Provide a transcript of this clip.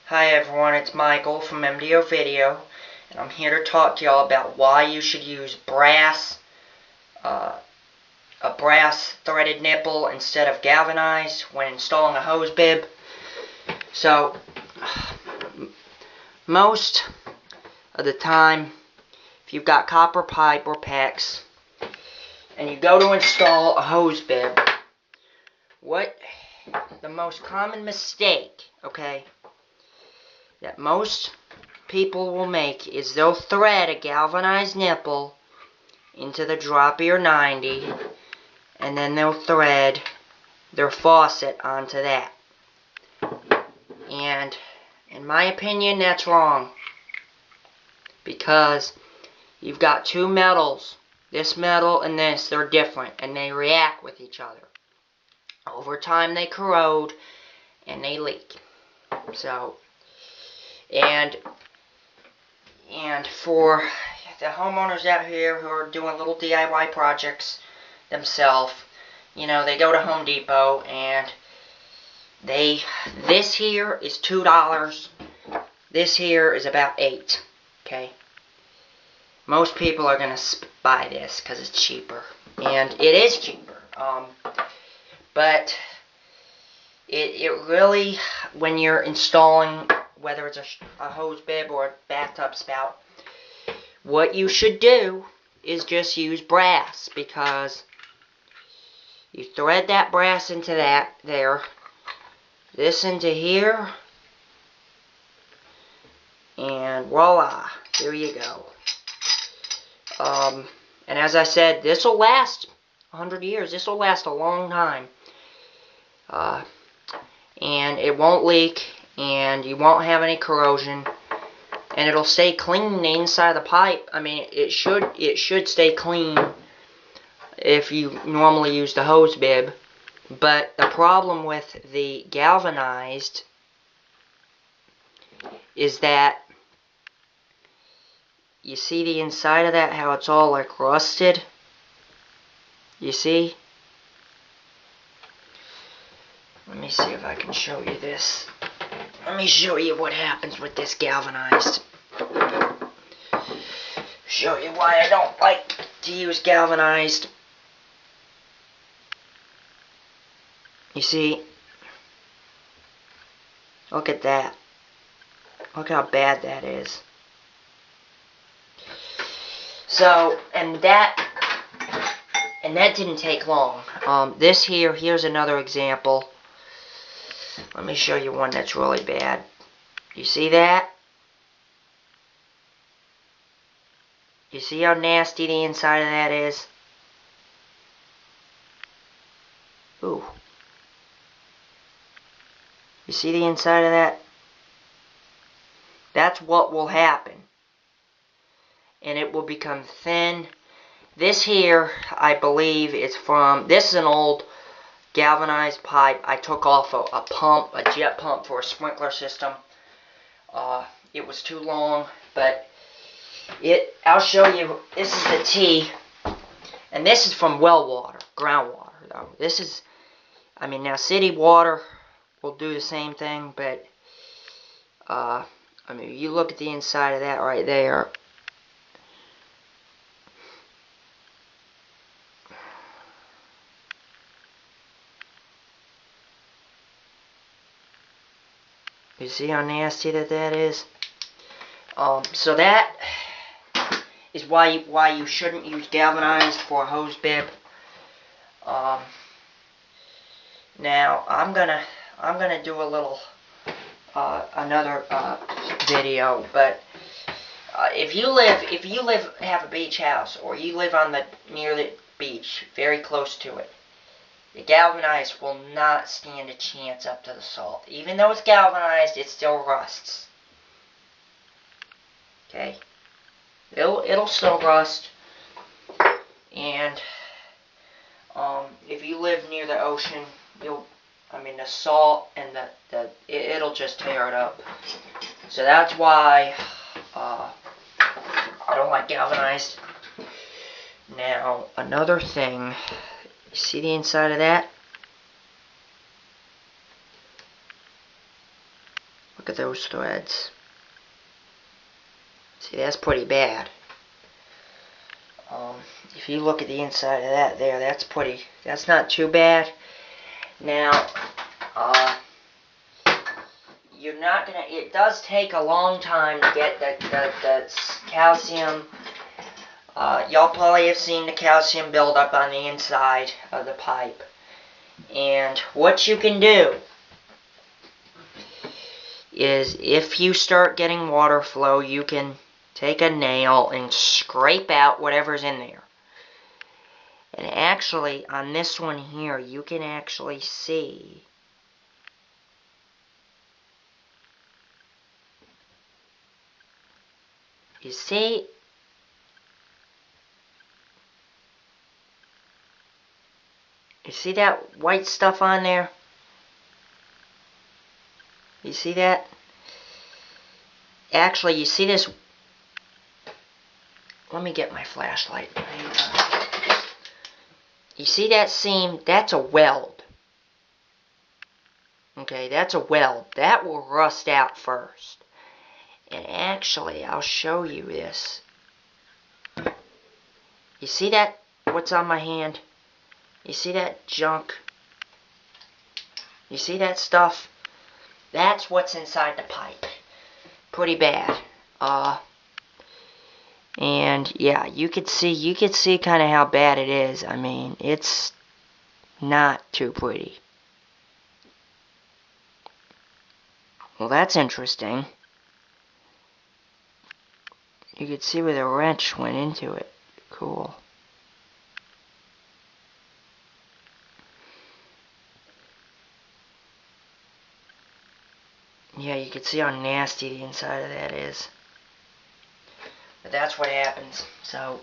Hi everyone, it's Michael from MDO Video, and I'm here to talk to y'all about why you should use a brass threaded nipple instead of galvanized when installing a hose bib. So, most of the time, if you've got copper pipe or PEX, and you go to install a hose bib, the most common mistake, that most people will make is they'll thread a galvanized nipple into the droppier 90, and then they'll thread their faucet onto that. And in my opinion, that's wrong, because you've got two metals, this metal and this, they're different, and they react with each other. Over time they corrode and they leak. So, and for the homeowners out here who are doing little DIY projects themselves, they go to Home Depot and this here is $2. This here is about $8. Okay. Most people are gonna buy this because it's cheaper, and it is cheaper. But it really, when you're installing, whether it's a hose bib or a bathtub spout, what you should do is just use brass, because you thread that brass into this into here, and voila, there you go. And as I said, this will last 100 years. This will last a long time. And it won't leak, and you won't have any corrosion, and it'll stay clean inside the pipe. I mean, it should stay clean if you normally use the hose bib. But the problem with the galvanized is that you see the inside of that, how it's all like rusted? You see? Let me see if I can show you this. Let me show you what happens with this galvanized. Show you why I don't like to use galvanized. You see? Look at that. Look how bad that is. So, and that didn't take long. Here's another example. Let me show you one that's really bad. You see that? You see how nasty the inside of that is? Ooh. You see the inside of that? That's what will happen. And it will become thin. This here, I believe, this is an old galvanized pipe I took off a jet pump for a sprinkler system. It was too long, but I'll show you. This is the T, and this is from well water, groundwater though. This is, now city water will do the same thing, but you look at the inside of that right there. You see how nasty that is? So that is why you shouldn't use galvanized for a hose bib. Now I'm gonna do a little another video, but if you have a beach house, or you live near the beach, very close to it, the galvanized will not stand a chance up to the salt. Even though it's galvanized, it still rusts. Okay? It'll still rust. And if you live near the ocean, the salt and it'll just tear it up. So that's why I don't like galvanized. Now, another thing. You see the inside of that? Look at those threads. See, that's pretty bad. If you look at the inside of that there, that's not too bad. Now, you're not gonna, it does take a long time to get the calcium. Y'all probably have seen the calcium buildup on the inside of the pipe. And what you can do is, if you start getting water flow, you can take a nail and scrape out whatever's in there. And actually, on this one here, you can actually see you see that white stuff on there? You see that? Actually, you see this? Let me get my flashlight. You see that seam? That's a weld. Okay, that's a weld. That will rust out first. And actually, I'll show you this. You see that? What's on my hand? You see that junk? You see that stuff? That's what's inside the pipe. Pretty bad. And yeah, you could see kind of how bad it is. I mean, it's not too pretty. Well, that's interesting. You could see where the wrench went into it. Cool. Yeah, you can see how nasty the inside of that is. But that's what happens. So,